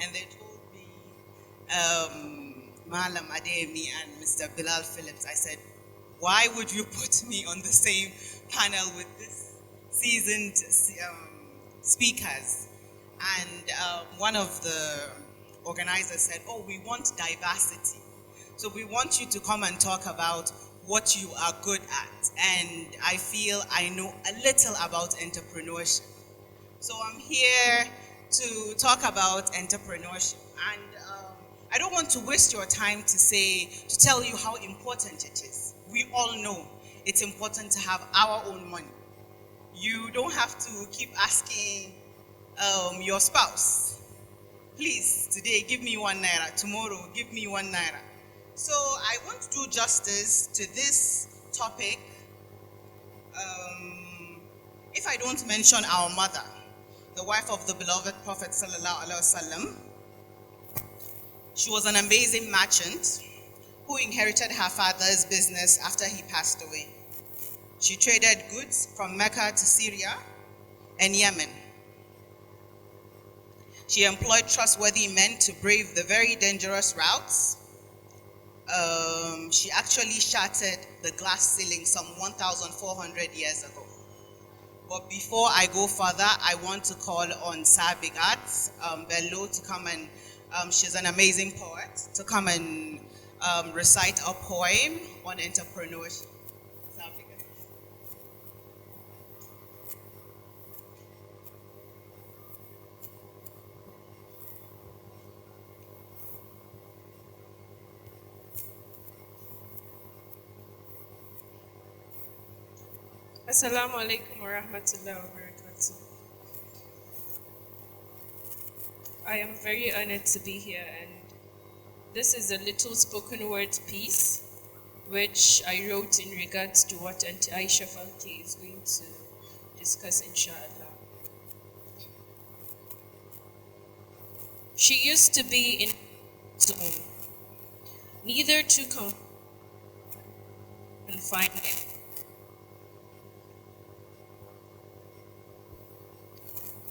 and they told me, Malam Ademi and Mr. Bilal Phillips, I said, why would you put me on the same panel with this seasoned speakers? And one of the organizers said, oh, we want diversity. So we want you to come and talk about what you are good at. And I feel I know a little about entrepreneurship. So I'm here to talk about entrepreneurship. And I don't want to waste your time to tell you how important it is. We all know it's important to have our own money. You don't have to keep asking your spouse, please, today give me 1 naira, tomorrow give me 1 naira. So I want to do justice to this topic if I don't mention our mother, the wife of the beloved Prophet sallallahu alaihi wasallam. She was an amazing merchant who inherited her father's business after he passed away. She traded goods from Mecca to Syria and Yemen. She employed trustworthy men to brave the very dangerous routes. She actually shattered the glass ceiling some 1,400 years ago. But before I go further, I want to call on Sabigat Bello to come and, she's an amazing poet, to come and recite a poem on entrepreneurship. Sabigat. Assalamu alaikum wa rahmatullahi wa barakatuh. I am very honored to be here, and this is a little spoken word piece which I wrote in regards to what Auntie Aisha Falke is going to discuss, inshallah. She used to be in zone, neither to confinement.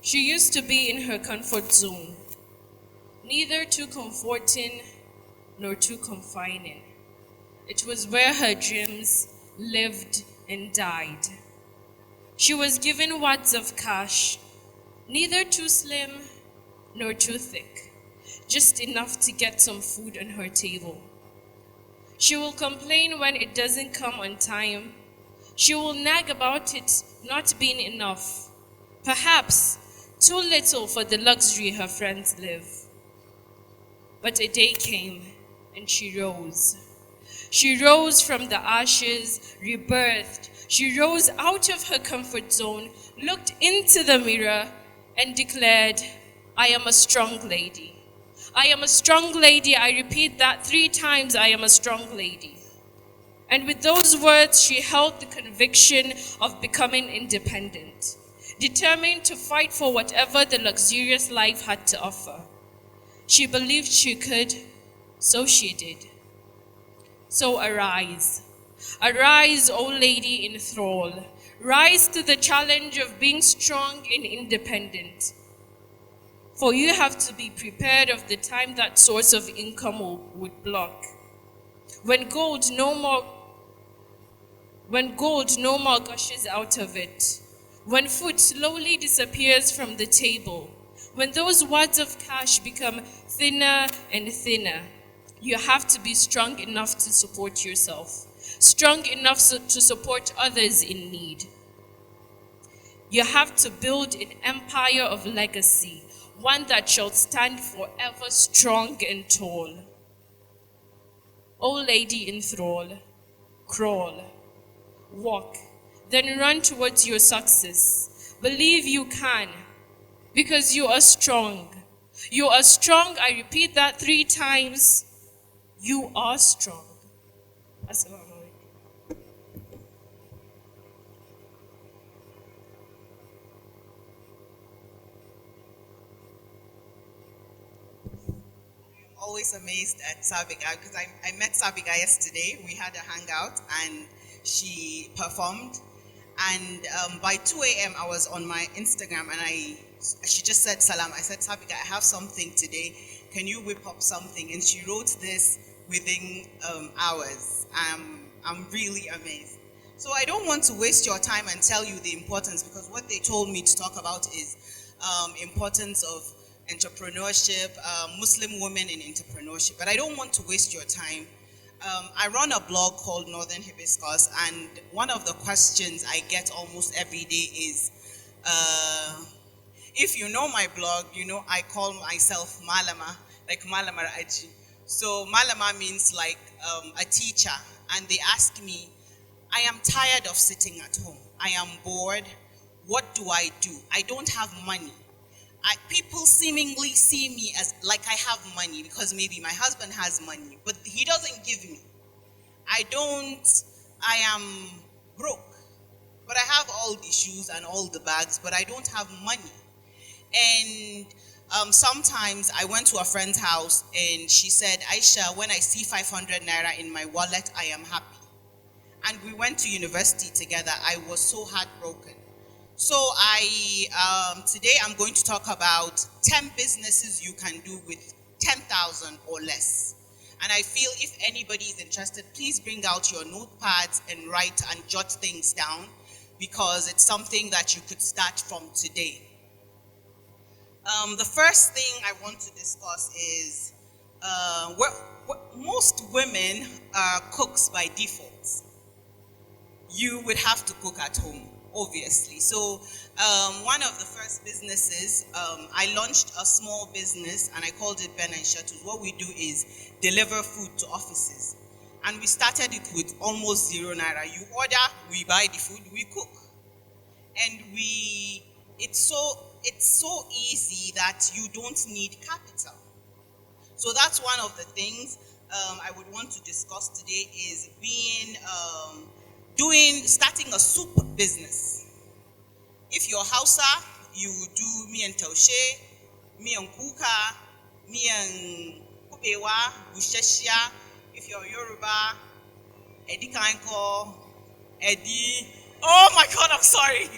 She used to be in her comfort zone, neither too comforting nor too confining. It was where her dreams lived and died. She was given wads of cash, neither too slim nor too thick, just enough to get some food on her table. She will complain when it doesn't come on time. She will nag about it not being enough, perhaps too little for the luxury her friends live. But a day came and she rose. She rose from the ashes, rebirthed. She rose out of her comfort zone, looked into the mirror and declared, I am a strong lady. I am a strong lady. I repeat that 3 times, I am a strong lady. And with those words, she held the conviction of becoming independent, determined to fight for whatever the luxurious life had to offer. She believed she could, so she did. So arise. Arise, O lady in thrall. Rise to the challenge of being strong and independent. For you have to be prepared of the time that source of income would block. When gold no more gushes out of it. When food slowly disappears from the table, when those wads of cash become thinner and thinner, you have to be strong enough to support yourself, strong enough to support others in need. You have to build an empire of legacy, one that shall stand forever strong and tall. O lady in thrall, crawl, walk, then run towards your success. Believe you can, because you are strong. You are strong. I repeat that 3 times. You are strong. Assalamu alaikum. I'm always amazed at Sabiga because I met Sabiga yesterday. We had a hangout and she performed. And by 2 a.m. I was on my Instagram and I She just said salam. I said, Sabika, I have something today. Can you whip up something? And she wrote this within hours. I'm really amazed. So I don't want to waste your time and tell you the importance, because what they told me to talk about is importance of entrepreneurship, Muslim women in entrepreneurship. But I don't want to waste your time. I run a blog called Northern Hibiscus, and one of the questions I get almost every day is, if you know my blog, you know I call myself Malama, like Malama Aji. So Malama means like a teacher, and they ask me, I am tired of sitting at home. I am bored. What do I do? I don't have money. People seemingly see me as like I have money because maybe my husband has money, but he doesn't give me. I am broke. But I have all the shoes and all the bags, but I don't have money. And sometimes I went to a friend's house and she said, Aisha, when I see 500 naira in my wallet, I am happy. And we went to university together. I was so heartbroken. So today I'm going to talk about 10 businesses you can do with 10,000 or less. And I feel if anybody is interested, please bring out your notepads and write and jot things down, because it's something that you could start from today. The first thing I want to discuss is most women are cooks by default. You would have to cook at home, obviously. So one of the first businesses, I launched a small business and I called it Ben and Shuttles. What we do is deliver food to offices. And we started it with almost 0 naira. You order, we buy the food, we cook. And it's so easy that you don't need capital. So that's one of the things I would want to discuss today, is starting a soup business. If you're Hausa, you do miyan taushe, miyan kuka, miyan kubewa, busheshia. If you're Yoruba, edi kanko, edi. Oh my God, I'm sorry.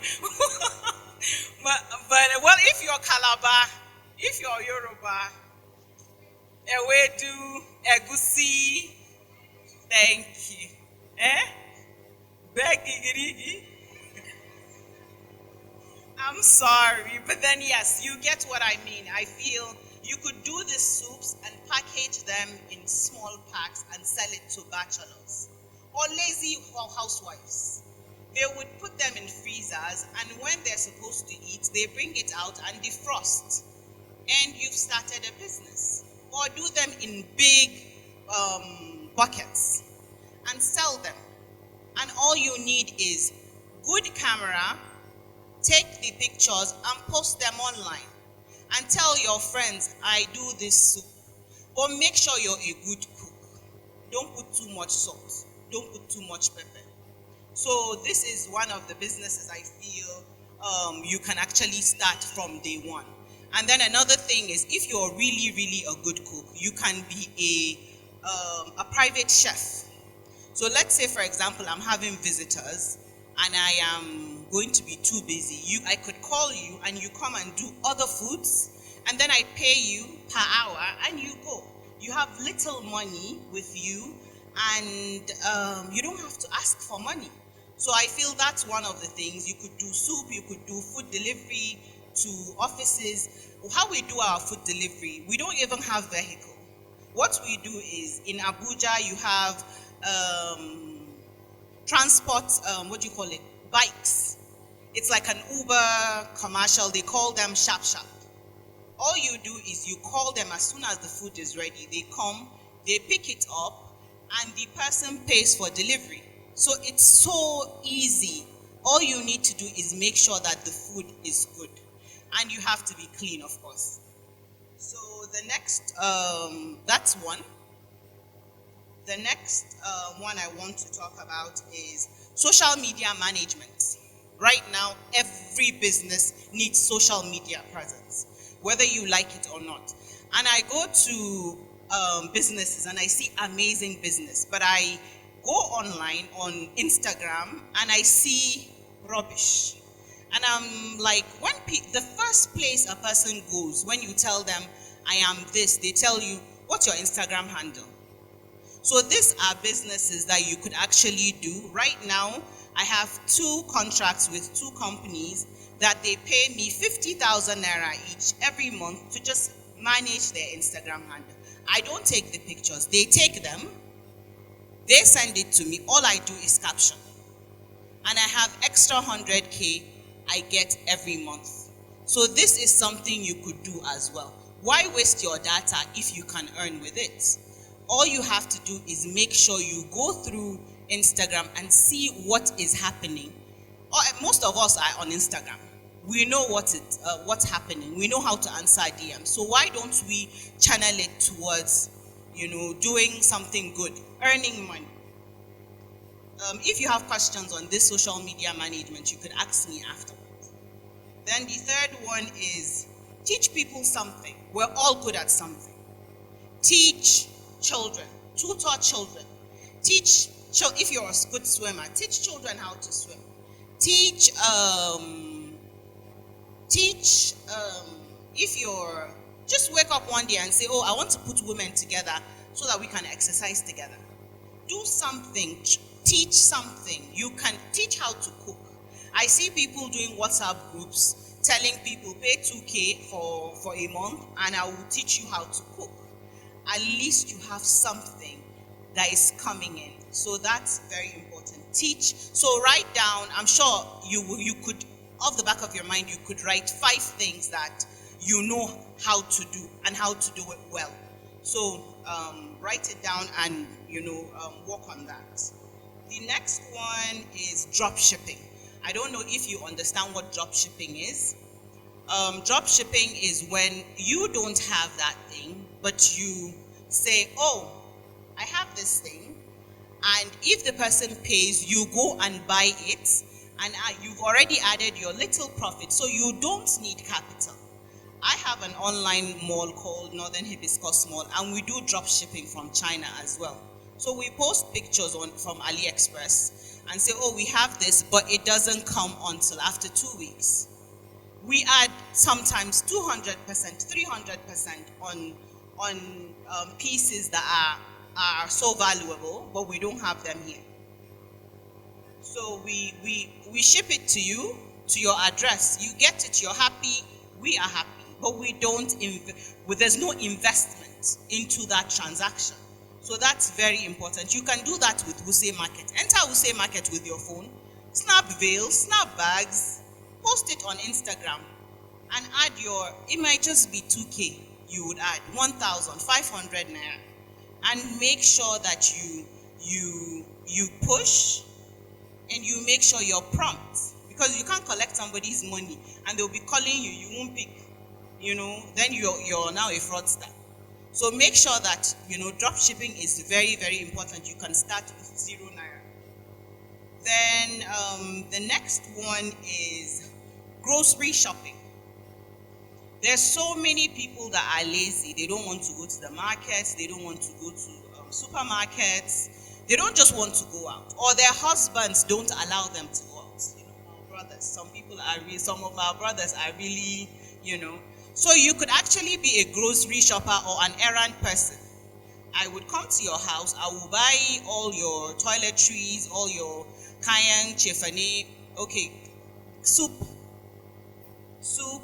but well, if you're Calabar, if you're Yoruba, ewedu, egusi. Thank you. Begigirigi. I'm sorry, but then yes, you get what I mean. I feel you could do these soups and package them in small packs and sell it to bachelors or lazy housewives. They would put them in freezers, and when they're supposed to eat, they bring it out and defrost. And you've started a business. Or do them in big buckets and sell them. And all you need is good camera, take the pictures and post them online. And tell your friends, I do this soup. But make sure you're a good cook. Don't put too much salt. Don't put too much pepper. So this is one of the businesses I feel you can actually start from day one. And then another thing is, if you're really, really a good cook, you can be a private chef. So let's say, for example, I'm having visitors and I am going to be too busy. I could call you and you come and do other foods, and then I pay you per hour and you go. You have little money with you, and you don't have to ask for money. So I feel that's one of the things. You could do soup, you could do food delivery to offices. How we do our food delivery, we don't even have vehicle. What we do is, in Abuja, you have transport, bikes. It's like an Uber commercial. They call them Sharp Sharp. All you do is you call them as soon as the food is ready. They come, they pick it up, and the person pays for delivery. So it's so easy. All you need to do is make sure that the food is good. And you have to be clean, of course. So the next, that's one. The next one I want to talk about is social media management. Right now, every business needs social media presence, whether you like it or not. And I go to businesses and I see amazing business, but I go online on Instagram and I see rubbish. And I'm like, the first place a person goes, when you tell them, I am this, they tell you, what's your Instagram handle? So these are businesses that you could actually do. Right now, I have 2 contracts with 2 companies that they pay me 50,000 naira each every month to just manage their Instagram handle. I don't take the pictures. They take them, they send it to me. All I do is caption. And I have extra 100K I get every month. So this is something you could do as well. Why waste your data if you can earn with it? All you have to do is make sure you go through Instagram and see what is happening. Most of us are on Instagram. We know what's happening. We know how to answer DM. So why don't we channel it towards, doing something good, earning money? If you have questions on this social media management, you could ask me afterwards. Then the third one is teach people something. We're all good at something. Teach children, tutor children. If you're a good swimmer, teach children how to swim. If you're, just wake up one day and say, oh, I want to put women together so that we can exercise together. Do something, teach something. You can teach how to cook. I see people doing WhatsApp groups telling people pay 2K for a month and I will teach you how to cook. At least you have something that is coming in. So that's very important. Teach. So write down, I'm sure you could, off the back of your mind, you could write 5 things that you know how to do and how to do it well. So write it down and work on that. The next one is drop shipping. I don't know if you understand what drop shipping is. Drop shipping is when you don't have that thing, but you say, oh, I have this thing, and if the person pays, you go and buy it, and you've already added your little profit, so you don't need capital. I have an online mall called Northern Hibiscus Mall, and we do drop shipping from China as well. So we post pictures from AliExpress and say, oh, we have this, but it doesn't come until after 2 weeks. We add sometimes 200%, 300% on pieces that are so valuable, but we don't have them here. So we ship it to you, to your address. You get it, you're happy, we are happy. But we don't, there's no investment into that transaction. So that's very important. You can do that with Wuse Market. Enter Wuse Market with your phone, snap veils, snap bags, post it on Instagram, and add it might just be 2K. You would add 1,500 naira, and make sure that you push and you make sure you're prompt, because you can't collect somebody's money and they'll be calling you, you won't pick, then you're now a fraudster. So make sure that drop shipping is very, very important. You can start with 0 naira. Then the next one is grocery shopping. There's so many people that are lazy. They don't want to go to the markets. They don't want to go to supermarkets. They don't just want to go out, or their husbands don't allow them to go out. Our brothers. Some of our brothers are really, So you could actually be a grocery shopper or an errand person. I would come to your house. I will buy all your toiletries, all your cayenne, chefane, soup.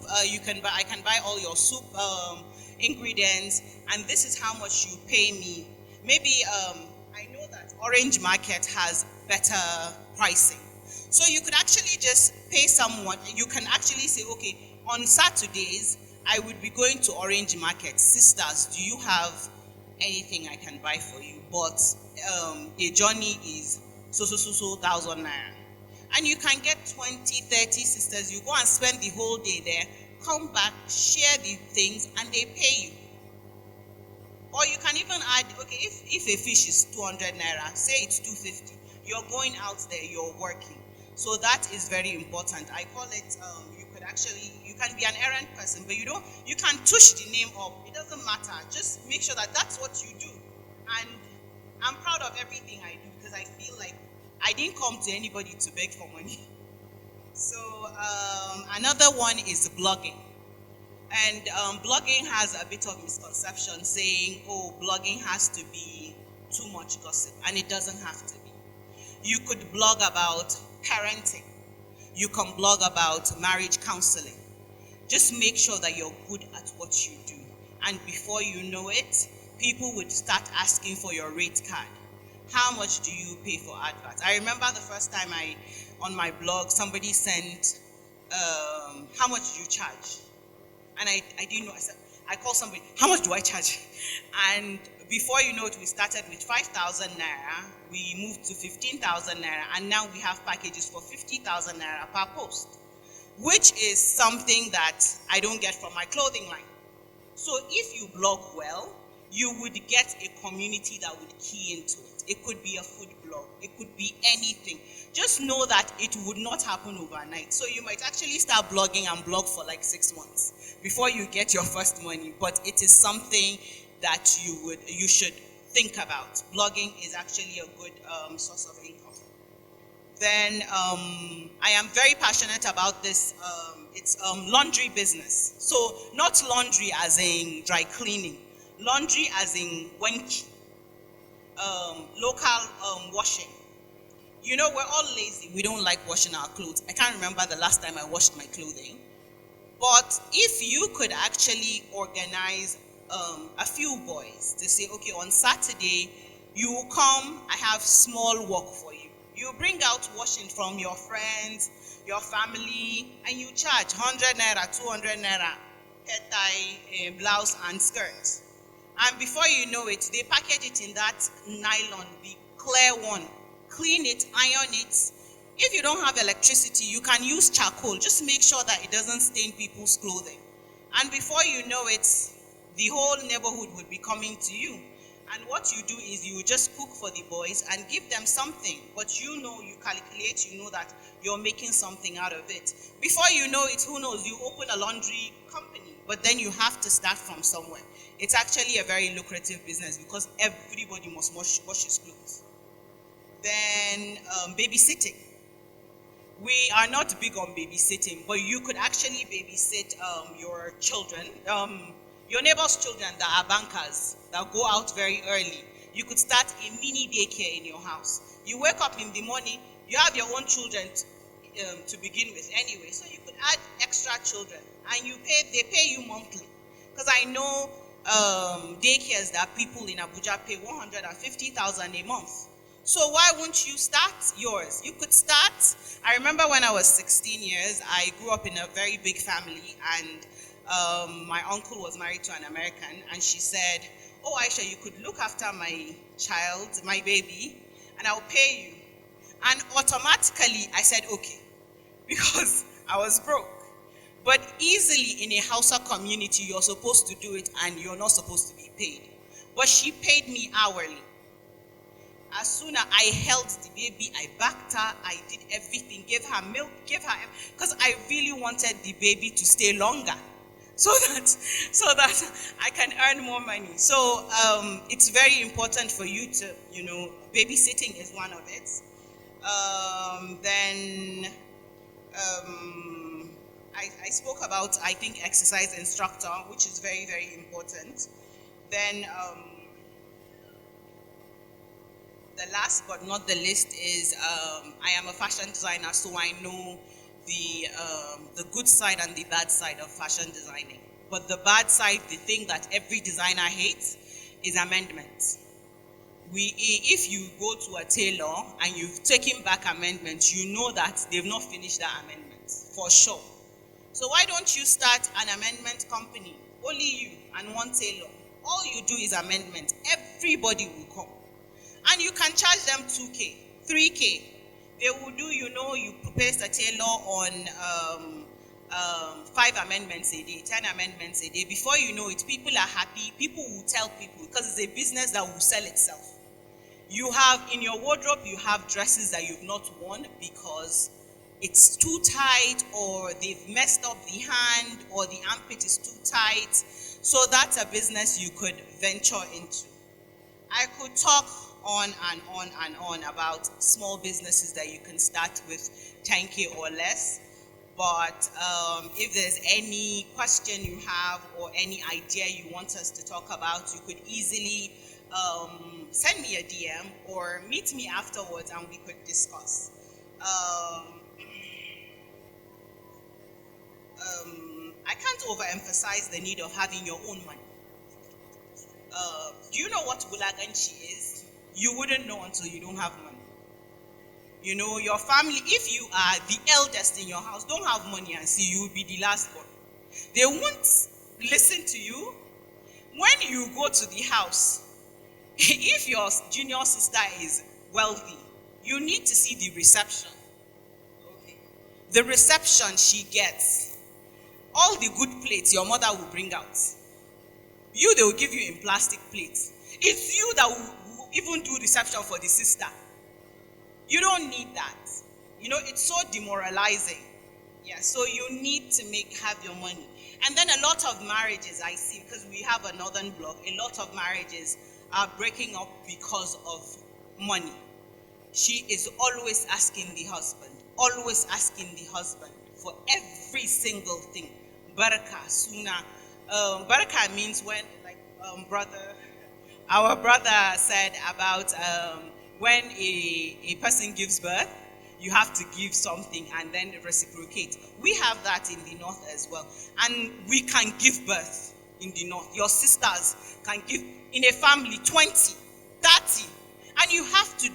I can buy all your soup ingredients, and this is how much you pay me. Maybe I know that Orange Market has better pricing. So you could actually just pay someone. You can actually say, okay, on Saturdays, I would be going to Orange Market. Sisters, do you have anything I can buy for you? But a journey is so 1,000 naira. And you can get 20, 30 sisters. You go and spend the whole day there, come back, share the things, and they pay you. Or you can even add, if a fish is 200 naira, say it's 250. You're going out there, you're working. So that is very important. I call it, you can be an errand person, but you can tush the name up. It doesn't matter. Just make sure that that's what you do. And I'm proud of everything I do, because I feel like I didn't come to anybody to beg for money. So another one is blogging. And blogging has a bit of misconception saying, oh, blogging has to be too much gossip. And it doesn't have to be. You could blog about parenting. You can blog about marriage counseling. Just make sure that you're good at what you do. And before you know it, people would start asking for your rate card. How much do you pay for adverts? I remember the first time on my blog, somebody sent, how much do you charge? And I didn't know. I called somebody, how much do I charge? And before you know it, we started with 5,000 naira. We moved to 15,000 naira. And now we have packages for 50,000 naira per post, which is something that I don't get from my clothing line. So if you blog well, you would get a community that would key into it. It could be a food blog. It could be anything. Just know that it would not happen overnight. So you might actually start blogging and blog for like 6 months before you get your first money. But it is something that you should think about. Blogging is actually a good source of income. Then I am very passionate about this. It's laundry business. So not laundry as in dry cleaning. Laundry as in wenki. Local washing. You know, we're all lazy. We don't like washing our clothes. I can't remember the last time I washed my clothing. But if you could actually organize a few boys to say, okay, on Saturday, you will come, I have small work for you. You bring out washing from your friends, your family, and you charge 100 naira, 200 naira, hair tie, blouse, and skirt. And before you know it, they package it in that nylon, the clear one. Clean it, iron it. If you don't have electricity, you can use charcoal. Just make sure that it doesn't stain people's clothing. And before you know it, the whole neighborhood would be coming to you. And what you do is you just cook for the boys and give them something. But you know, you calculate, you know that you're making something out of it. Before you know it, who knows, you open a laundry company. But then you have to start from somewhere. It's actually a very lucrative business because everybody must wash his clothes. Then babysitting. We are not big on babysitting, but you could actually babysit your children, your neighbor's children that are bankers, that go out very early. You could start a mini daycare in your house. You wake up in the morning, you have your own children to begin with anyway, so you could add extra children, and they pay you monthly. Because I know daycares that people in Abuja pay 150,000 a month. So why won't you start yours? You could start. I remember when I was 16 years, I grew up in a very big family, and my uncle was married to an American, and she said, oh, Aisha, you could look after my child, my baby, and I'll pay you. And automatically, I said, okay, because I was broke. But easily in a Hausa community, you're supposed to do it, and you're not supposed to be paid. But she paid me hourly. As soon as I held the baby, I backed her, I did everything, gave her milk, because I really wanted the baby to stay longer, so that I can earn more money. So it's very important for you to, babysitting is one of it. Then I spoke about, I think, exercise instructor, which is very, very important. Then the last but not the least is I am a fashion designer, so I know the good side and the bad side of fashion designing. But the bad side, the thing that every designer hates, is amendments. If you go to a tailor and you've taken back amendments, you know that they've not finished that amendment, for sure. So why don't you start an amendment company? Only you and one tailor. All you do is amendment. Everybody will come. And you can charge them 2K, 3K. They will do, you paste a tailor on 5 amendments a day, 10 amendments a day. Before you know it, people are happy. People will tell people, because it's a business that will sell itself. You have, in your wardrobe, you have dresses that you've not worn because it's too tight, or they've messed up the hand, or the armpit is too tight. So that's a business you could venture into. I could talk on and on about small businesses that you can start with 10K or less. But if there's any question you have or any idea you want us to talk about, you could easily send me a DM or meet me afterwards and we could discuss. I can't overemphasize the need of having your own money. Do you know what Bulaganchi is? You wouldn't know until you don't have money. You know, your family, if you are the eldest in your house, don't have money and see you will be the last one. They won't listen to you. When you go to the house, if your junior sister is wealthy, you need to see the reception. Okay. The reception she gets, all the good plates your mother will bring out. They will give you in plastic plates. It's you that will even do reception for the sister. You don't need that. You know, it's so demoralizing. Yeah, so you need to have your money. And then a lot of marriages I see, because we have a northern block, a lot of marriages are breaking up because of money. She is always asking the husband for every single thing. Baraka, suna. Baraka means when, like our brother said about when a person gives birth, you have to give something and then reciprocate. We have that in the north as well. And we can give birth in the north. Your sisters can give in a family 20, 30. And you have to,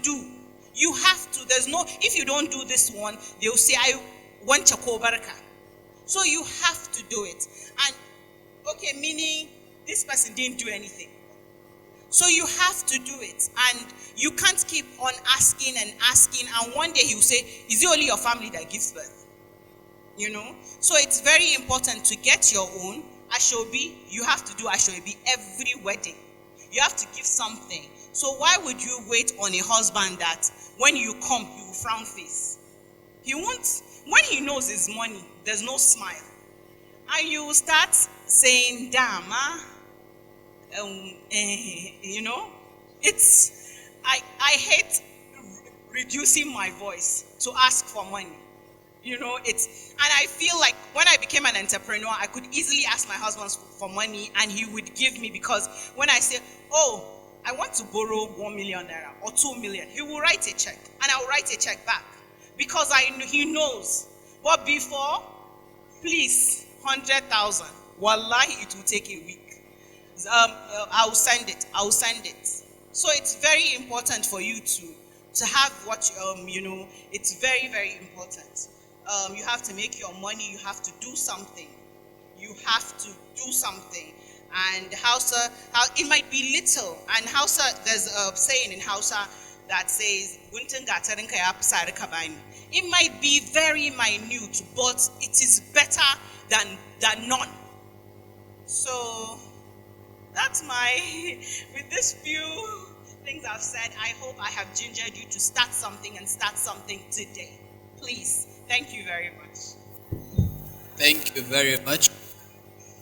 there's no, if you don't do this one, they'll say, I want chako baraka. So you have to do it. And okay, meaning this person didn't do anything. So you have to do it. And you can't keep on asking. And one day he will say, is it only your family that gives birth? You know? So it's very important to get your own. Ashobi, you have to do Ashobi every wedding. You have to give something. So why would you wait on a husband that when you come, he will frown face? He won't. When he knows his money, there's no smile. And you will start saying, damn, you know, I hate reducing my voice to ask for money. You know, and I feel like when I became an entrepreneur, I could easily ask my husband for money and he would give me, because when I say, oh, I want to borrow 1 million naira or 2 million, he will write a check and I'll write a check back because he knows. But before, please, 100,000, wallahi, it will take a week. I'll send it. So it's very important for you to have what, you know, it's very, very important. You have to make your money, you have to do something. And Hausa, it might be little. And Hausa, there's a saying in Hausa that says, it might be very minute, but it is better than none. So that's with this few things I've said, I hope I have gingered you to start something and start something today. Please, thank you very much. Thank you very much.